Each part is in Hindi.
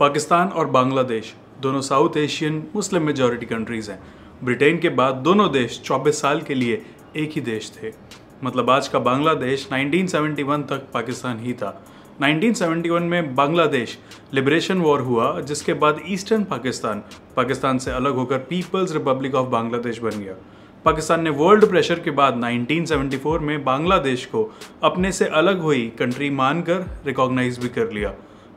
पाकिस्तान और बांग्लादेश दोनों south Asian Muslim majority countries हैं। ब्रिटेन के बाद दोनों देश 24 साल के लिए एक ही देश थे। मतलब आज का बांग्लादेश 1971 तक पाकिस्तान ही था। 1971 में बांग्लादेश लिबरेशन वॉर हुआ, जिसके बाद ईस्टर्न पाकिस्तान से अलग होकर पीपल्स रिपब्लिक ऑफ बांग्लादेश बन गया। पाकिस्तान ने वर्ल्ड प्रेशर के बाद 1974 में बांग्लादेश को अपने से अलग हुई कंट्री मानकर रिकॉग्नाइज भी कर लिया।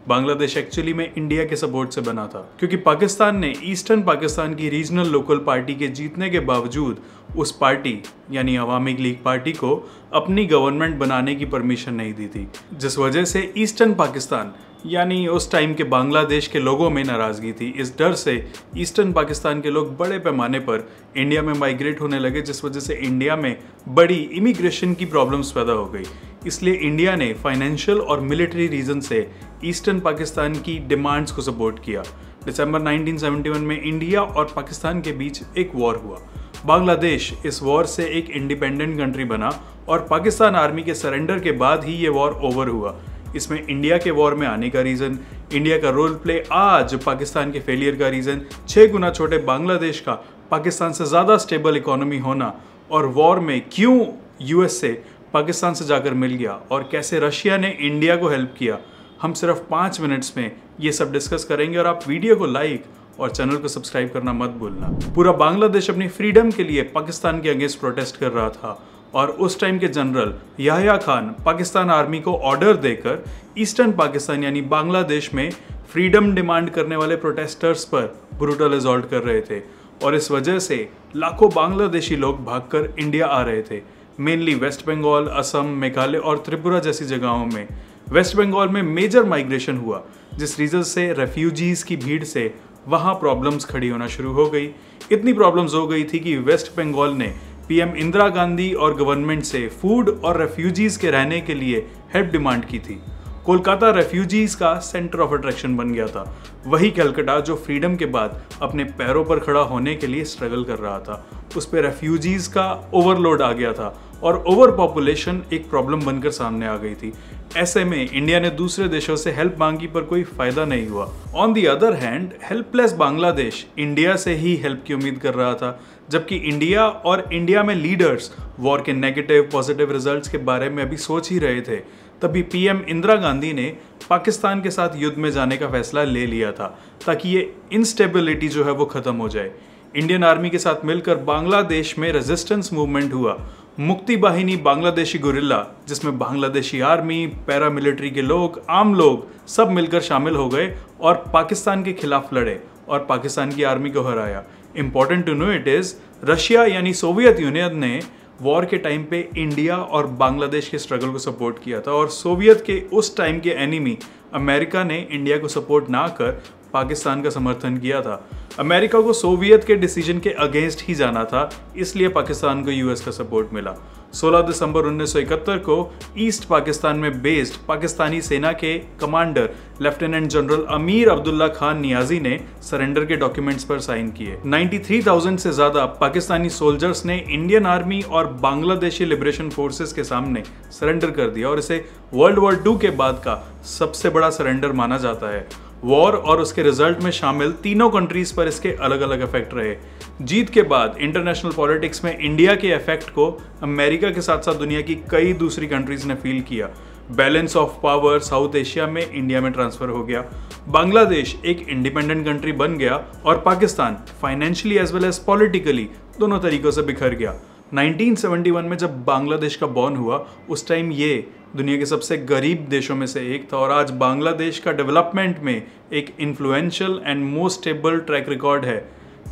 बांग्लादेश एक्चुअली में इंडिया के सपोर्ट से बना था, क्योंकि पाकिस्तान ने ईस्टर्न पाकिस्तान की रीजनल लोकल पार्टी के जीतने के बावजूद उस पार्टी यानी अवामी लीग पार्टी को अपनी गवर्नमेंट बनाने की परमिशन नहीं दी थी, जिस वजह से ईस्टर्न पाकिस्तान यानी उस टाइम के बांग्लादेश के लोगों में नाराज़गी थी। इस डर से ईस्टर्न पाकिस्तान के लोग बड़े पैमाने पर इंडिया में माइग्रेट होने लगे, जिस वजह से इंडिया में बड़ी इमिग्रेशन की प्रॉब्लम्स पैदा हो गई। इसलिए इंडिया ने फाइनेंशियल और मिलिट्री रीजन से ईस्टर्न पाकिस्तान की डिमांड्स को सपोर्ट किया। दिसंबर 1971 में इंडिया और पाकिस्तान के बीच एक वॉर हुआ। बांग्लादेश इस वॉर से एक इंडिपेंडेंट कंट्री बना और पाकिस्तान आर्मी के सरेंडर के बाद ही ये वॉर ओवर हुआ। इसमें इंडिया के वॉर में आने का रीज़न, इंडिया का रोल प्ले आज पाकिस्तान के फेलियर का रीज़न, 6 गुना छोटे बांग्लादेश का पाकिस्तान से ज़्यादा स्टेबल इकोनॉमी होना और वॉर में क्यों यूएस से पाकिस्तान से जाकर मिल गया और कैसे रशिया ने इंडिया को हेल्प किया, हम सिर्फ 5 मिनट्स में ये सब डिस्कस करेंगे। और आप वीडियो को लाइक और चैनल को सब्सक्राइब करना मत भूलना। पूरा बांग्लादेश अपनी फ्रीडम के लिए पाकिस्तान के अगेंस्ट प्रोटेस्ट कर रहा था और उस टाइम के जनरल याह्या खान पाकिस्तान आर्मी को ऑर्डर देकर ईस्टर्न पाकिस्तान यानी बांग्लादेश में फ्रीडम डिमांड करने वाले प्रोटेस्टर्स पर ब्रूटल असॉल्ट कर रहे थे। और इस वजह से लाखों बांग्लादेशी लोग भागकर इंडिया आ रहे थे, मेनली वेस्ट बंगाल, असम, मेघालय और त्रिपुरा जैसी जगहों में। वेस्ट बंगाल में मेजर माइग्रेशन हुआ, जिस रीजन से रेफ्यूजीज़ की भीड़ से वहाँ प्रॉब्लम्स खड़ी होना शुरू हो गई। इतनी प्रॉब्लम्स हो गई थी कि वेस्ट बंगाल ने पीएम इंदिरा गांधी और गवर्नमेंट से फूड और रेफ्यूजीज़ के रहने के लिए हेल्प डिमांड की थी। कोलकाता रेफ्यूजीज़ का सेंटर ऑफ अट्रैक्शन बन गया था, वही कलकत्ता जो फ्रीडम के बाद अपने पैरों पर खड़ा होने के लिए स्ट्रगल कर रहा था। उस पर रेफ्यूजीज़ का ओवरलोड आ गया था और ओवर पॉपुलेशन एक प्रॉब्लम बनकर सामने आ गई थी। ऐसे में इंडिया ने दूसरे देशों से हेल्प मांगी पर कोई फायदा नहीं हुआ। On the other hand helpless Bangladesh India से ही हेल्प की उम्मीद कर रहा था, जबकि इंडिया में लीडर्स वॉर के नेगेटिव पॉजिटिव रिजल्ट्स के बारे में अभी सोच ही रहे थे। तभी पीएम इंदिरा गांधी ने पाकिस्तान के साथ युद्ध में जाने का फैसला ले लिया था, ताकि ये इंस्टेबिलिटी जो है वो खत्म हो जाए। इंडियन आर्मी के साथ मिलकर बांग्लादेश में रेजिस्टेंस मूवमेंट हुआ। मुक्ति बाहिनी बांग्लादेशी गुरिल्ला, जिसमें बांग्लादेशी आर्मी, पैरामिलिट्री के लोग, आम लोग सब मिलकर शामिल हो गए और पाकिस्तान के खिलाफ लड़े और पाकिस्तान की आर्मी को हराया। Important to know it is, Russia यानी सोवियत यूनियन ने वॉर के टाइम पे इंडिया और बांग्लादेश के स्ट्रगल को सपोर्ट किया था और सोवियत के उस टाइम के एनिमी अमेरिका ने इंडिया को सपोर्ट ना कर पाकिस्तान का समर्थन किया था। अमेरिका को सोवियत के डिसीजन के अगेंस्ट ही जाना था, इसलिए पाकिस्तान को यूएस का सपोर्ट मिला। 16 दिसंबर 1971 को ईस्ट पाकिस्तान में बेस्ड पाकिस्तानी सेना के commander lieutenant general Amir Abdullah Khan Niazi ने सरेंडर के डॉक्यूमेंट्स पर साइन किए। 93,000 से ज्यादा पाकिस्तानी सोल्जर्स ने इंडियन आर्मी और बांग्लादेशी लिबरेशन फोर्सेस के सामने सरेंडर कर दिया और इसे वर्ल्ड वॉर II के बाद का सबसे बड़ा सरेंडर माना जाता है। वॉर और उसके रिजल्ट में शामिल तीनों कंट्रीज पर इसके अलग अलग इफेक्ट रहे। जीत के बाद इंटरनेशनल पॉलिटिक्स में इंडिया के इफेक्ट को अमेरिका के साथ साथ दुनिया की कई दूसरी कंट्रीज ने फील किया। Balance of power South Asia में इंडिया में ट्रांसफर हो गया। बांग्लादेश एक इंडिपेंडेंट कंट्री बन गया और Pakistan financially as well as politically दोनों तरीकों से बिखर गया। 1971 में जब बांग्लादेश का बॉर्न हुआ, उस टाइम ये दुनिया के सबसे गरीब देशों में से एक था और आज बांग्लादेश का डेवलपमेंट में एक influential and most stable track record है।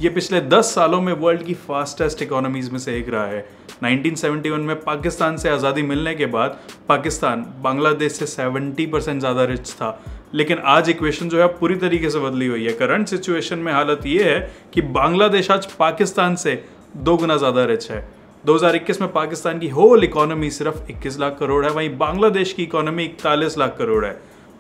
ये पिछले 10 सालों में वर्ल्ड की फास्टेस्ट इकोनॉमीज में से एक रहा है। 1971 में पाकिस्तान से आज़ादी मिलने के बाद पाकिस्तान बांग्लादेश से 70% ज़्यादा रिच था, लेकिन आज इक्वेशन जो है पूरी तरीके से बदली हुई है। करंट सिचुएशन में हालत ये है कि बांग्लादेश आज पाकिस्तान से 2 गुना ज़्यादा रिच है। 2021 में पाकिस्तान की होल इकोनॉमी सिर्फ 21 लाख करोड़ है, वहीं बांग्लादेश की इकोनॉमी 41 लाख करोड़ है।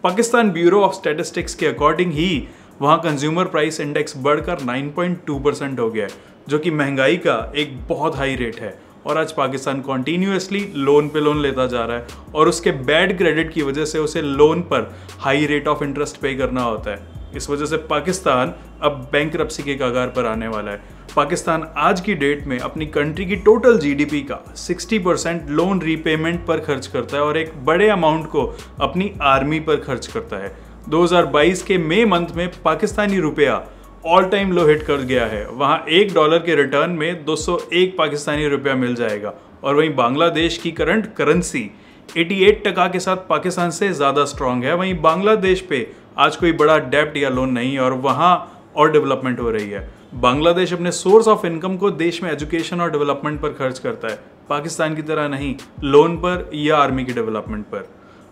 पाकिस्तान ब्यूरो ऑफ स्टैटिस्टिक्स के अकॉर्डिंग ही वहाँ कंज्यूमर प्राइस इंडेक्स बढ़कर 9.2% हो गया है, जो कि महंगाई का एक बहुत हाई रेट है। और आज पाकिस्तान कॉन्टीन्यूसली लोन पे लोन लेता जा रहा है और उसके बैड क्रेडिट की वजह से उसे लोन पर हाई रेट ऑफ इंटरेस्ट पे करना होता है। इस वजह से पाकिस्तान अब बैंकरप्सी के कगार पर आने वाला है। पाकिस्तान आज की डेट में अपनी कंट्री की टोटल जीडीपी का 60% लोन रीपेमेंट पर खर्च करता है और एक बड़े अमाउंट को अपनी आर्मी पर खर्च करता है। 2022 के मई मंथ में पाकिस्तानी रुपया ऑल टाइम लो हिट कर गया है। वहां $1 के रिटर्न में 201 पाकिस्तानी रुपया मिल जाएगा। और वहीं बांग्लादेश की करंट करेंसी 88% के साथ पाकिस्तान से ज़्यादा स्ट्रांग है। वहीं बांग्लादेश पे आज कोई बड़ा डेब्ट या लोन नहीं है और वहाँ और डेवलपमेंट हो रही है। बांग्लादेश अपने सोर्स ऑफ इनकम को देश में एजुकेशन और डेवलपमेंट पर खर्च करता है, पाकिस्तान की तरह नहीं लोन पर या आर्मी की डेवलपमेंट पर।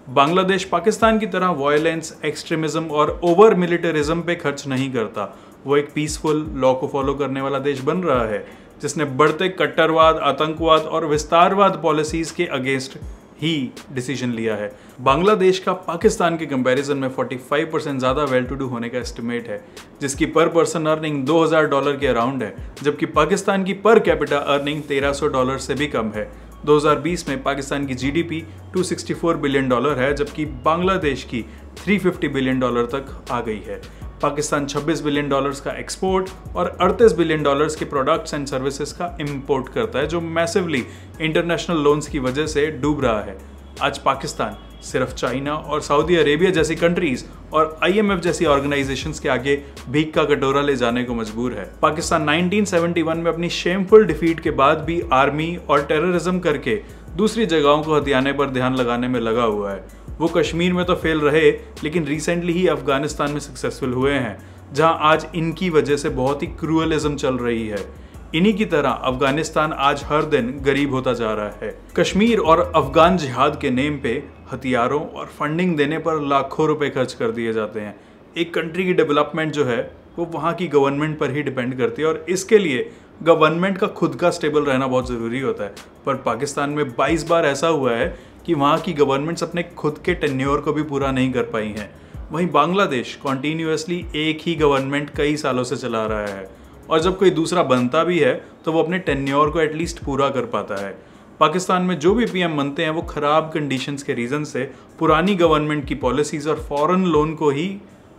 बांग्लादेश पाकिस्तान की तरह वायलेंस, एक्सट्रीमिज्म और ओवर मिलिटरिज्म पे खर्च नहीं करता। वो एक पीसफुल लॉ को फॉलो करने वाला देश बन रहा है जिसने बढ़ते कट्टरवाद, आतंकवाद और विस्तारवाद पॉलिसीज के अगेंस्ट ही डिसीजन लिया है। बांग्लादेश का पाकिस्तान के कंपैरिजन में 45% ज़्यादा वेल टू डू होने का एस्टिमेट है, जिसकी पर पर्सन अर्निंग $2000 के अराउंड है, जबकि पाकिस्तान की पर कैपिटा अर्निंग $1300 से भी कम है। 2020 में पाकिस्तान की जीडीपी $264 बिलियन है, जबकि बांग्लादेश की $350 बिलियन तक आ गई है। पाकिस्तान $26 बिलियन का एक्सपोर्ट और $38 बिलियन के प्रोडक्ट्स एंड सर्विसेज का इंपोर्ट करता है, जो मैसिवली इंटरनेशनल लोन्स की वजह से डूब रहा है। आज पाकिस्तान सिर्फ चाइना और सऊदी अरेबिया जैसी कंट्रीज और IMF जैसी ऑर्गेनाइजेशंस के आगे भीख का कटोरा ले जाने को मजबूर है। पाकिस्तान 1971 में अपनी शेमफुल डिफीट के बाद भी आर्मी और टेररिज्म करके दूसरी जगहों को हथियाने पर ध्यान लगाने में लगा हुआ है। वो कश्मीर में तो फेल रहे, लेकिन रिसेंटली ही अफगानिस्तान में सक्सेसफुल हुए हैं, जहां आज इनकी वजह से बहुत ही क्रूअलिज्म चल रही है। इन्हीं की तरह अफगानिस्तान आज हर दिन गरीब होता जा रहा है। कश्मीर और अफगान जिहाद के नेम पे हथियारों और फंडिंग देने पर लाखों रुपए खर्च कर दिए जाते हैं। एक कंट्री की डेवलपमेंट जो है वो वहाँ की गवर्नमेंट पर ही डिपेंड करती है और इसके लिए गवर्नमेंट का खुद का स्टेबल रहना बहुत ज़रूरी होता है। पर पाकिस्तान में 22 बार ऐसा हुआ है कि वहाँ की गवर्नमेंट्स अपने खुद के टेन्योर को भी पूरा नहीं कर पाई हैं। वहीं बांग्लादेश कॉन्टीन्यूसली एक ही गवर्नमेंट कई सालों से चला रहा है और जब कोई दूसरा बनता भी है तो वो अपने टेन्योर को एटलीस्ट पूरा कर पाता है। पाकिस्तान में जो भी PM बनते हैं वो ख़राब कंडीशंस के रीज़न से पुरानी गवर्नमेंट की पॉलिसीज़ और फॉरेन लोन को ही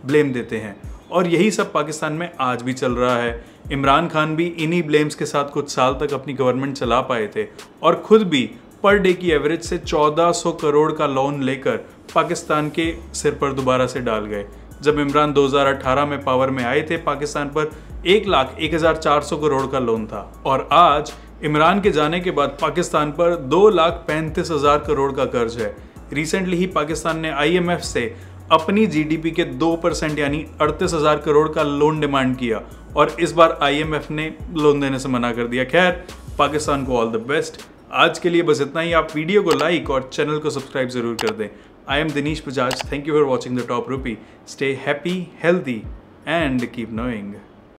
ब्लेम देते हैं और यही सब पाकिस्तान में आज भी चल रहा है। इमरान खान भी इन्हीं ब्लेम्स के साथ कुछ साल तक अपनी गवर्नमेंट चला पाए थे और खुद भी पर डे की एवरेज से 1400 करोड़ का लोन लेकर पाकिस्तान के सिर पर दोबारा से डाल गए। जब इमरान 2018 में पावर में आए थे, पाकिस्तान पर 1,01,400 करोड़ का लोन था और आज इमरान के जाने के बाद पाकिस्तान पर 2,35,000 करोड़ का कर्ज है। रिसेंटली ही पाकिस्तान ने IMF से अपनी GDP के 2% यानी 38,000 करोड़ का लोन डिमांड किया और इस बार IMF ने लोन देने से मना कर दिया। खैर, पाकिस्तान को ऑल द बेस्ट। आज के लिए बस इतना ही। आप वीडियो को लाइक और चैनल को सब्सक्राइब जरूर कर दें। I am Dinesh Bajaj. Thank you for watching the top rupee. Stay happy, healthy and keep knowing.